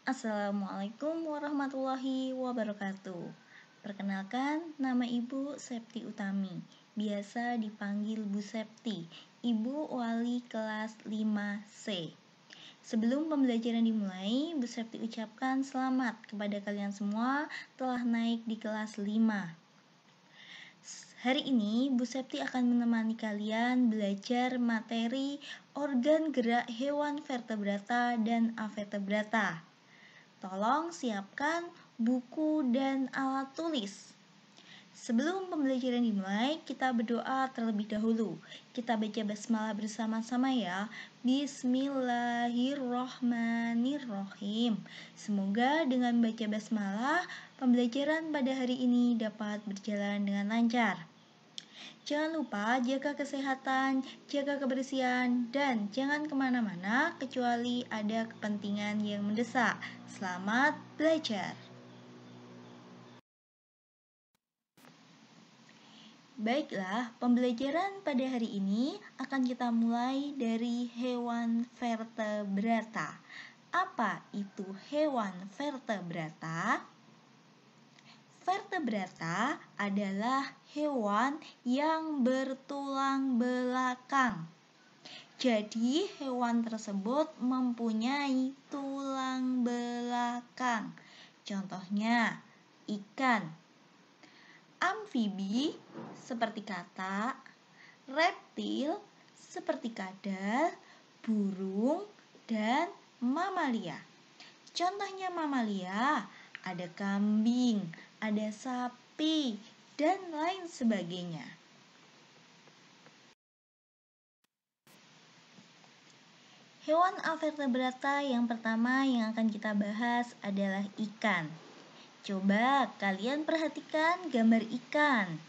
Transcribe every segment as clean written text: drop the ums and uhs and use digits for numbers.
Assalamualaikum warahmatullahi wabarakatuh. Perkenalkan, nama Ibu Septi Utami, biasa dipanggil Bu Septi, Ibu Wali kelas 5C. Sebelum pembelajaran dimulai, Bu Septi ucapkan selamat kepada kalian semua telah naik di kelas 5. Hari ini Bu Septi akan menemani kalian belajar materi organ gerak hewan vertebrata dan avertebrata. Tolong siapkan buku dan alat tulis. Sebelum pembelajaran dimulai, kita berdoa terlebih dahulu. Kita baca basmalah bersama-sama ya. Bismillahirrohmanirrohim. Semoga dengan baca basmalah, pembelajaran pada hari ini dapat berjalan dengan lancar. Jangan lupa jaga kesehatan, jaga kebersihan, dan jangan kemana-mana kecuali ada kepentingan yang mendesak. Selamat belajar. Baiklah, pembelajaran pada hari ini akan kita mulai dari hewan vertebrata. Apa itu hewan vertebrata? Vertebrata adalah hewan yang bertulang belakang. Jadi, hewan tersebut mempunyai tulang belakang. Contohnya, ikan, amfibi seperti katak, reptil seperti kadal, burung, dan mamalia. Contohnya mamalia, ada kambing, ada sapi, dan lain sebagainya. Hewan avertebrata yang pertama yang akan kita bahas adalah ikan. Coba kalian perhatikan gambar ikan.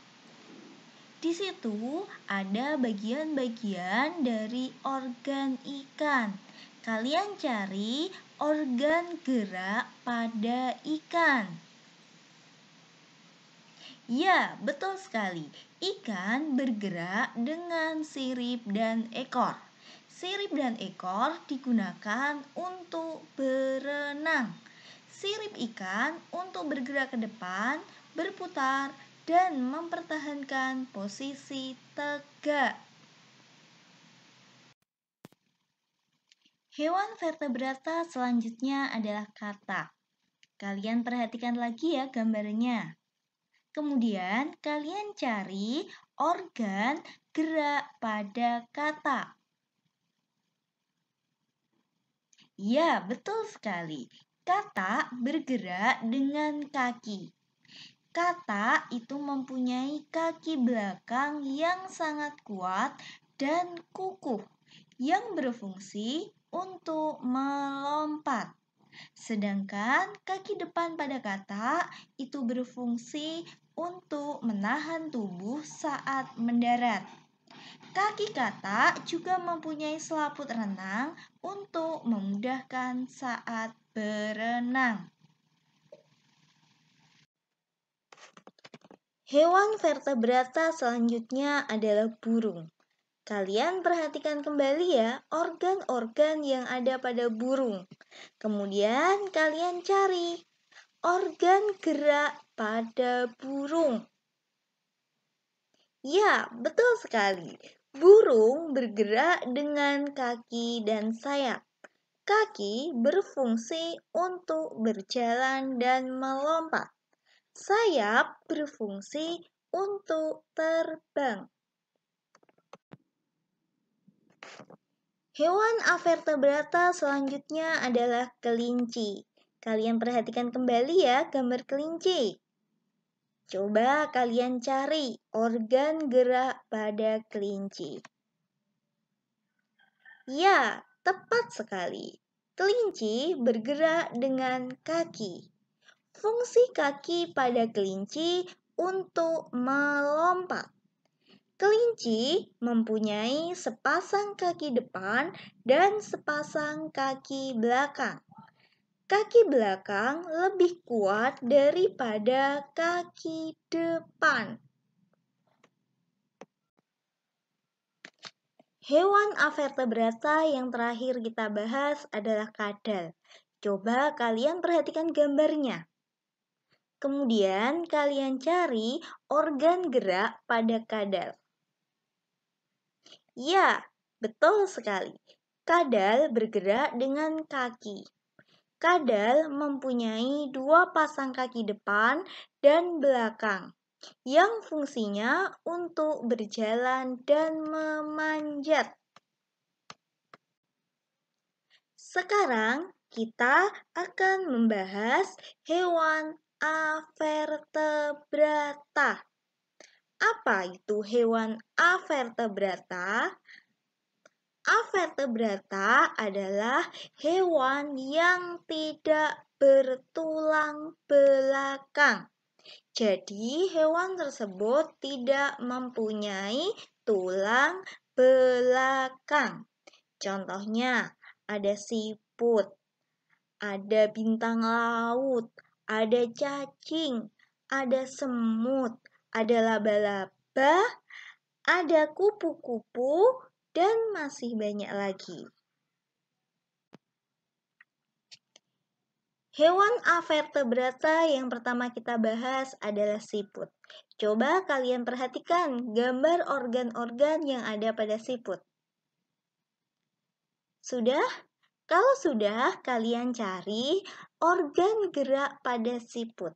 Di situ ada bagian-bagian dari organ ikan. Kalian cari organ gerak pada ikan. Ya, betul sekali. Ikan bergerak dengan sirip dan ekor. Sirip dan ekor digunakan untuk berenang. Sirip ikan untuk bergerak ke depan, berputar, dan mempertahankan posisi tegak. Hewan vertebrata selanjutnya adalah katak. Kalian perhatikan lagi ya gambarnya. Kemudian kalian cari organ gerak pada katak. Ya, betul sekali. Katak bergerak dengan kaki. Katak itu mempunyai kaki belakang yang sangat kuat dan kukuh yang berfungsi untuk melompat. Sedangkan kaki depan pada katak itu berfungsi untuk menahan tubuh saat mendarat. Kaki katak juga mempunyai selaput renang untuk memudahkan saat berenang. Hewan vertebrata selanjutnya adalah burung. Kalian perhatikan kembali ya organ-organ yang ada pada burung. Kemudian kalian cari organ gerak pada burung. Ya, betul sekali. Burung bergerak dengan kaki dan sayap. Kaki berfungsi untuk berjalan dan melompat. Sayap berfungsi untuk terbang. Hewan avertebrata selanjutnya adalah kelinci. Kalian perhatikan kembali ya gambar kelinci. Coba kalian cari organ gerak pada kelinci. Ya, tepat sekali. Kelinci bergerak dengan kaki. Fungsi kaki pada kelinci untuk melompat. Kelinci mempunyai sepasang kaki depan dan sepasang kaki belakang. Kaki belakang lebih kuat daripada kaki depan. Hewan avertebrata yang terakhir kita bahas adalah kadal. Coba kalian perhatikan gambarnya. Kemudian kalian cari organ gerak pada kadal. Ya, betul sekali. Kadal bergerak dengan kaki. Kadal mempunyai dua pasang kaki depan dan belakang yang fungsinya untuk berjalan dan memanjat. Sekarang kita akan membahas hewan avertebrata. Apa itu hewan avertebrata? Avertebrata adalah hewan yang tidak bertulang belakang. Jadi, hewan tersebut tidak mempunyai tulang belakang. Contohnya, ada siput, ada bintang laut, ada cacing, ada semut, ada laba-laba, ada kupu-kupu, dan masih banyak lagi. Hewan avertebrata yang pertama kita bahas adalah siput. Coba kalian perhatikan gambar organ-organ yang ada pada siput. Sudah? Kalau sudah, kalian cari organ gerak pada siput.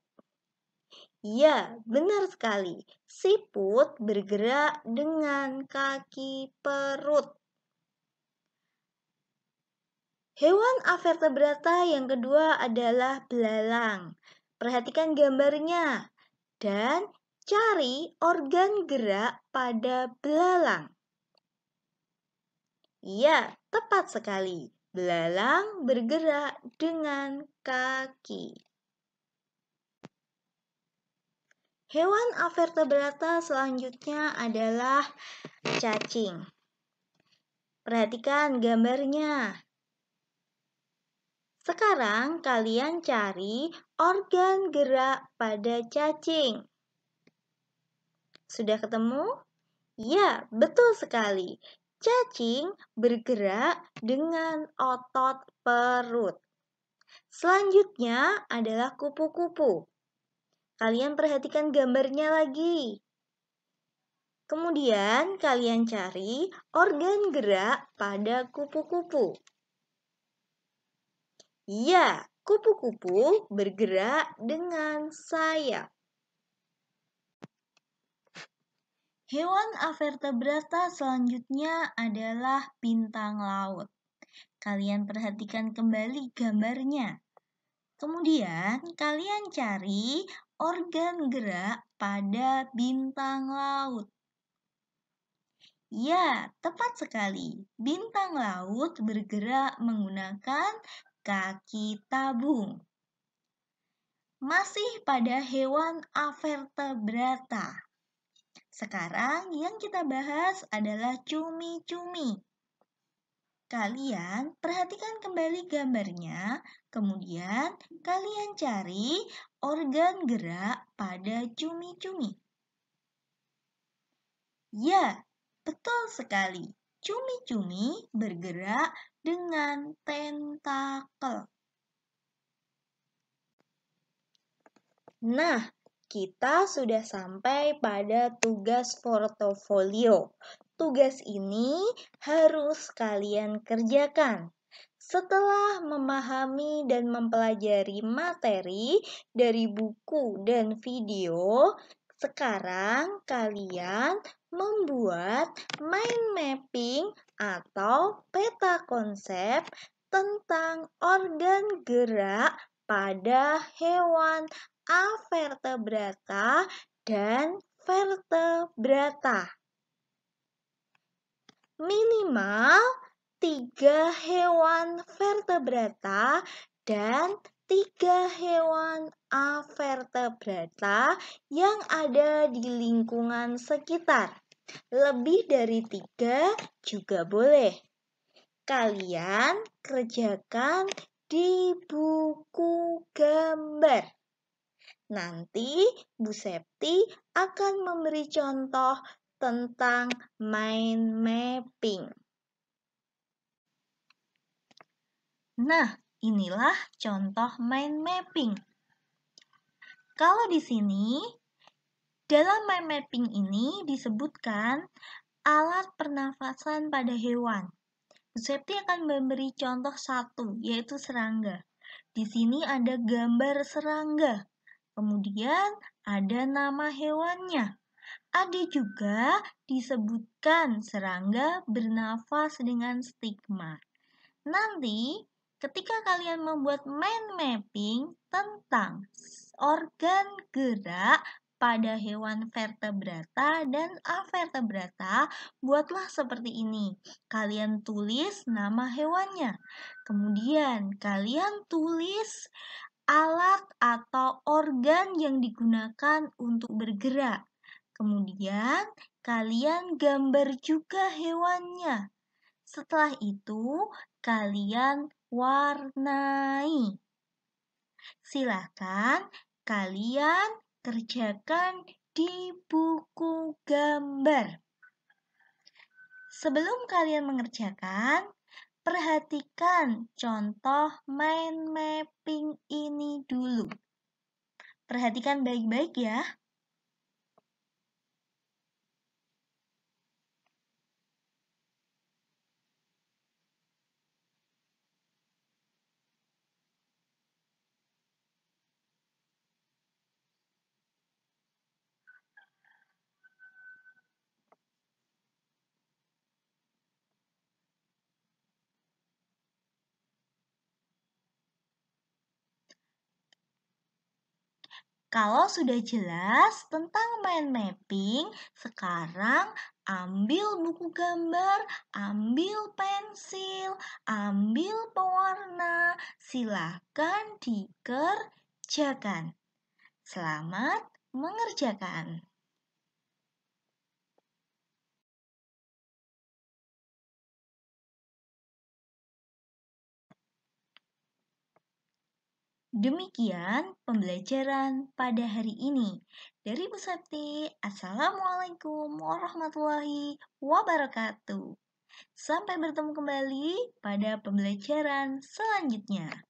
Ya, benar sekali. Siput bergerak dengan kaki perut. Hewan avertebrata yang kedua adalah belalang. Perhatikan gambarnya dan cari organ gerak pada belalang. Ya, tepat sekali. Belalang bergerak dengan kaki. Hewan avertebrata selanjutnya adalah cacing. Perhatikan gambarnya. Sekarang kalian cari organ gerak pada cacing. Sudah ketemu? Ya, betul sekali. Cacing bergerak dengan otot perut. Selanjutnya adalah kupu-kupu. Kalian perhatikan gambarnya lagi. Kemudian kalian cari organ gerak pada kupu-kupu. Ya, kupu-kupu bergerak dengan sayap. Hewan avertebrata selanjutnya adalah bintang laut. Kalian perhatikan kembali gambarnya. Kemudian kalian cari organ gerak pada bintang laut. Ya, tepat sekali. Bintang laut bergerak menggunakan kaki tabung. Masih pada hewan avertebrata. Sekarang yang kita bahas adalah cumi-cumi. Kalian perhatikan kembali gambarnya, kemudian kalian cari organ gerak pada cumi-cumi. Ya, betul sekali. Cumi-cumi bergerak dengan tentakel. Nah, kita sudah sampai pada tugas portofolio. Tugas ini harus kalian kerjakan. Setelah memahami dan mempelajari materi dari buku dan video, sekarang kalian membuat mind mapping atau peta konsep tentang organ gerak pada hewan avertebrata dan vertebrata. Minimal 3 hewan vertebrata dan 3 hewan avertebrata yang ada di lingkungan sekitar. Lebih dari 3 juga boleh. Kalian kerjakan di buku gambar. Nanti Bu Septi akan memberi contoh tentang mind mapping. Nah, Inilah contoh mind mapping. Kalau di sini, dalam mind mapping ini disebutkan alat pernafasan pada hewan. Bu Septi akan memberi contoh satu, yaitu serangga. Di sini ada gambar serangga. Kemudian ada nama hewannya. Ada juga disebutkan serangga bernafas dengan stigma. Nanti ketika kalian membuat mind mapping tentang organ gerak pada hewan vertebrata dan avertebrata, buatlah seperti ini. Kalian tulis nama hewannya. Kemudian kalian tulis alat atau organ yang digunakan untuk bergerak. Kemudian kalian gambar juga hewannya. Setelah itu, kalian warnai. Silakan kalian kerjakan di buku gambar. Sebelum kalian mengerjakan, perhatikan contoh mind mapping ini dulu. Perhatikan baik-baik ya. Kalau sudah jelas tentang mind mapping, sekarang ambil buku gambar, ambil pensil, ambil pewarna, silakan dikerjakan. Selamat mengerjakan. Demikian pembelajaran pada hari ini. Dari Bu Septi, Assalamualaikum warahmatullahi wabarakatuh. Sampai bertemu kembali pada pembelajaran selanjutnya.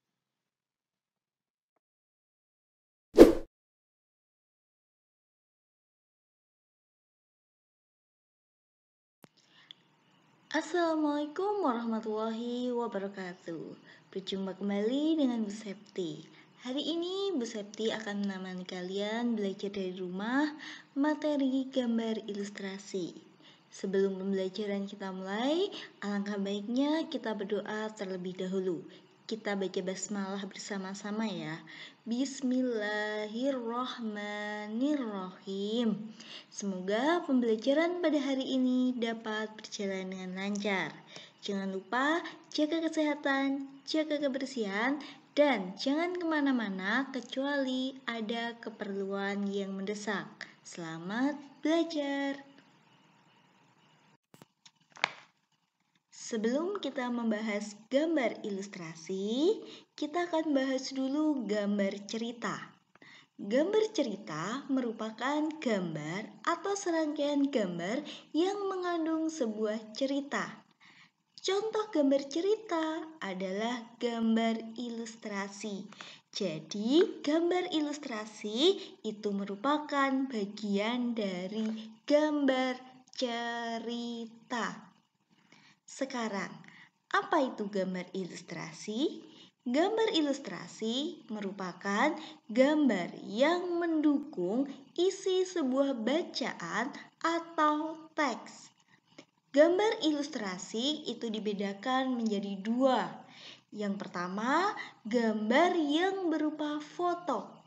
Assalamualaikum warahmatullahi wabarakatuh. Berjumpa kembali dengan Bu Septi. Hari ini Bu Septi akan menemani kalian belajar dari rumah materi gambar ilustrasi. Sebelum pembelajaran kita mulai, alangkah baiknya kita berdoa terlebih dahulu. Kita baca basmalah bersama-sama ya. Bismillahirrahmanirrahim. Semoga pembelajaran pada hari ini dapat berjalan dengan lancar. Jangan lupa jaga kesehatan, jaga kebersihan, dan jangan kemana-mana kecuali ada keperluan yang mendesak. Selamat belajar! Sebelum kita membahas gambar ilustrasi, kita akan bahas dulu gambar cerita. Gambar cerita merupakan gambar atau serangkaian gambar yang mengandung sebuah cerita. Contoh gambar cerita adalah gambar ilustrasi. Jadi, gambar ilustrasi itu merupakan bagian dari gambar cerita. Sekarang, apa itu gambar ilustrasi? Gambar ilustrasi merupakan gambar yang mendukung isi sebuah bacaan atau teks. Gambar ilustrasi itu dibedakan menjadi dua. Yang pertama, gambar yang berupa foto.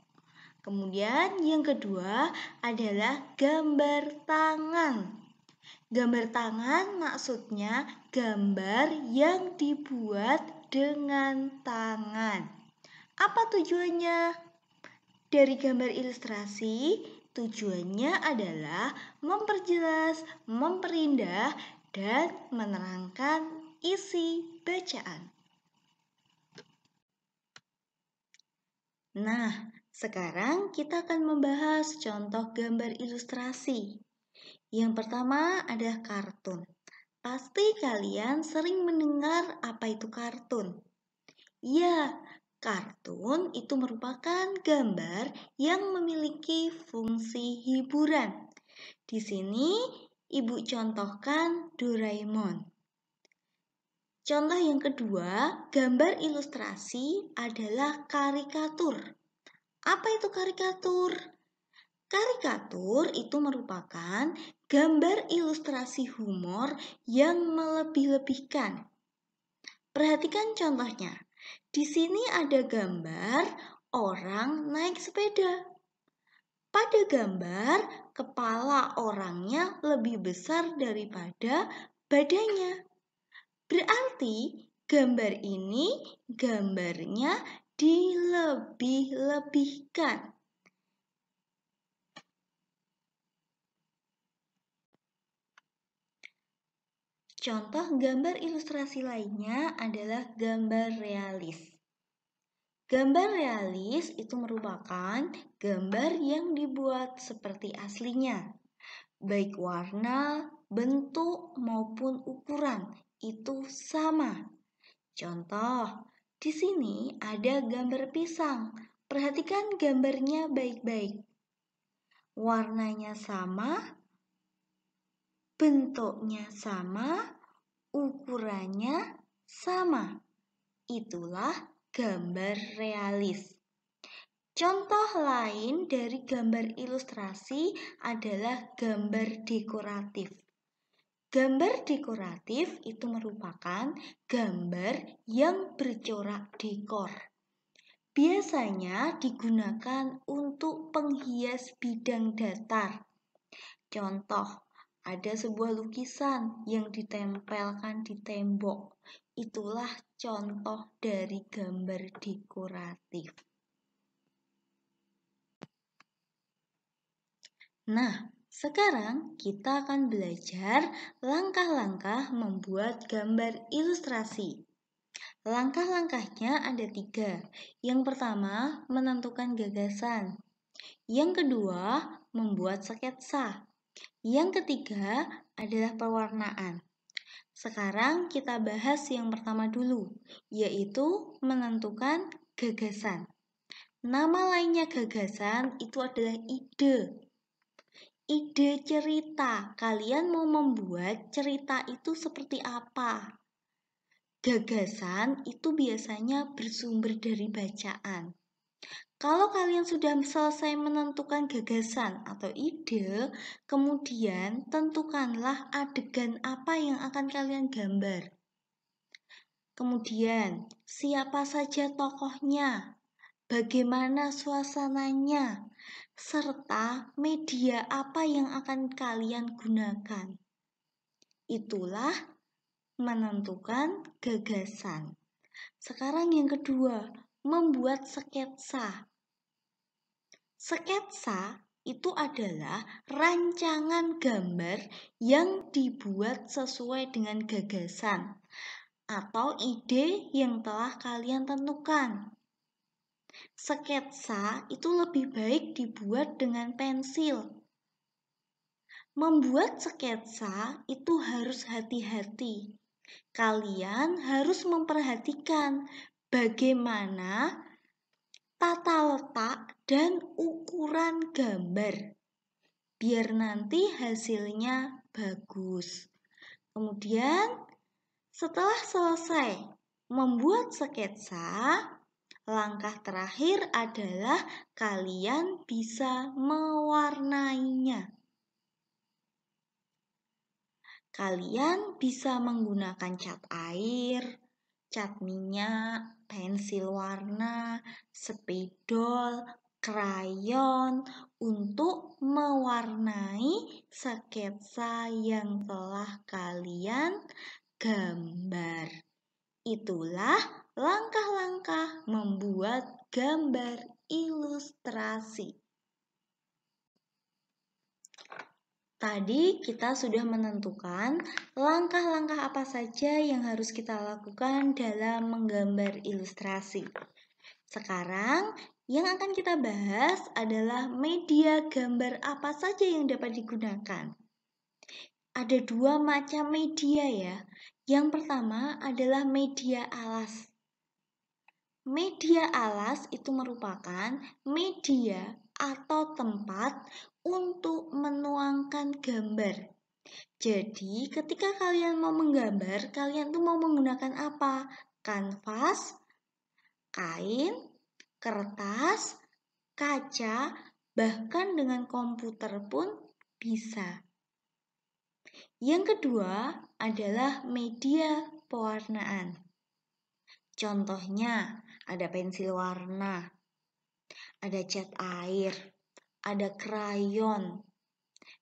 Kemudian yang kedua adalah gambar tangan. Gambar tangan maksudnya gambar yang dibuat dengan tangan. Apa tujuannya dari gambar ilustrasi? Tujuannya adalah memperjelas, memperindah, dan menerangkan isi bacaan. Nah, sekarang kita akan membahas contoh gambar ilustrasi. Yang pertama adalah kartun. Pasti kalian sering mendengar apa itu kartun. Ya, kartun itu merupakan gambar yang memiliki fungsi hiburan. Di sini Ibu contohkan Doraemon. Contoh yang kedua, gambar ilustrasi adalah karikatur. Apa itu karikatur? Karikatur itu merupakan gambar ilustrasi humor yang melebih-lebihkan. Perhatikan contohnya. Di sini ada gambar orang naik sepeda. Pada gambar, kepala orangnya lebih besar daripada badannya. Berarti gambar ini gambarnya dilebih-lebihkan. Contoh gambar ilustrasi lainnya adalah gambar realis. Gambar realis itu merupakan gambar yang dibuat seperti aslinya. Baik warna, bentuk, maupun ukuran itu sama. Contoh, di sini ada gambar pisang. Perhatikan gambarnya baik-baik. Warnanya sama, bentuknya sama, ukurannya sama. Itulah gambar realis. Contoh lain dari gambar ilustrasi adalah gambar dekoratif. Gambar dekoratif itu merupakan gambar yang bercorak dekor. Biasanya digunakan untuk penghias bidang datar. Contoh, ada sebuah lukisan yang ditempelkan di tembok. Itulah contoh dari gambar dekoratif. Nah, sekarang kita akan belajar langkah-langkah membuat gambar ilustrasi. Langkah-langkahnya ada 3. Yang pertama, menentukan gagasan. Yang kedua, membuat sketsa. Yang ketiga adalah pewarnaan. Sekarang kita bahas yang pertama dulu, yaitu menentukan gagasan. Nama lainnya gagasan itu adalah ide. Ide cerita. Kalian mau membuat cerita itu seperti apa? Gagasan itu biasanya bersumber dari bacaan. Kalau kalian sudah selesai menentukan gagasan atau ide, kemudian tentukanlah adegan apa yang akan kalian gambar. Kemudian, siapa saja tokohnya, bagaimana suasananya, serta media apa yang akan kalian gunakan. Itulah menentukan gagasan. Sekarang yang kedua, membuat sketsa. Sketsa itu adalah rancangan gambar yang dibuat sesuai dengan gagasan atau ide yang telah kalian tentukan. Sketsa itu lebih baik dibuat dengan pensil. Membuat sketsa itu harus hati-hati. Kalian harus memperhatikan bagaimana tata letak dan ukuran gambar, biar nanti hasilnya bagus. Kemudian, setelah selesai membuat sketsa, langkah terakhir adalah kalian bisa mewarnainya. Kalian bisa menggunakan cat air, cat minyak, pensil warna, spidol, krayon untuk mewarnai sketsa yang telah kalian gambar. Itulah langkah-langkah membuat gambar ilustrasi. Tadi kita sudah menentukan langkah-langkah apa saja yang harus kita lakukan dalam menggambar ilustrasi. Sekarang yang akan kita bahas adalah media gambar apa saja yang dapat digunakan. Ada 2 macam media ya. Yang pertama adalah media alas. Media alas itu merupakan media atau tempat untuk menuangkan gambar. Jadi, ketika kalian mau menggambar, kalian tuh mau menggunakan apa? Kanvas, kain, kertas, kaca, bahkan dengan komputer pun bisa. Yang kedua adalah media pewarnaan. Contohnya, ada pensil warna, ada cat air, ada krayon,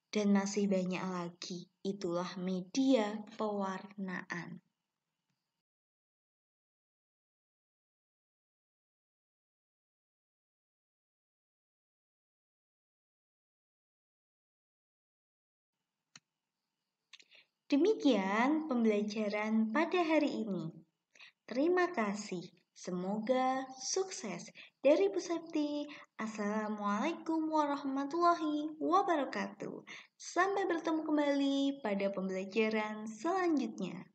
dan masih banyak lagi. Itulah media pewarnaan. Demikian pembelajaran pada hari ini. Terima kasih. Semoga sukses. Dari Bu Septi, Assalamualaikum warahmatullahi wabarakatuh. Sampai bertemu kembali pada pembelajaran selanjutnya.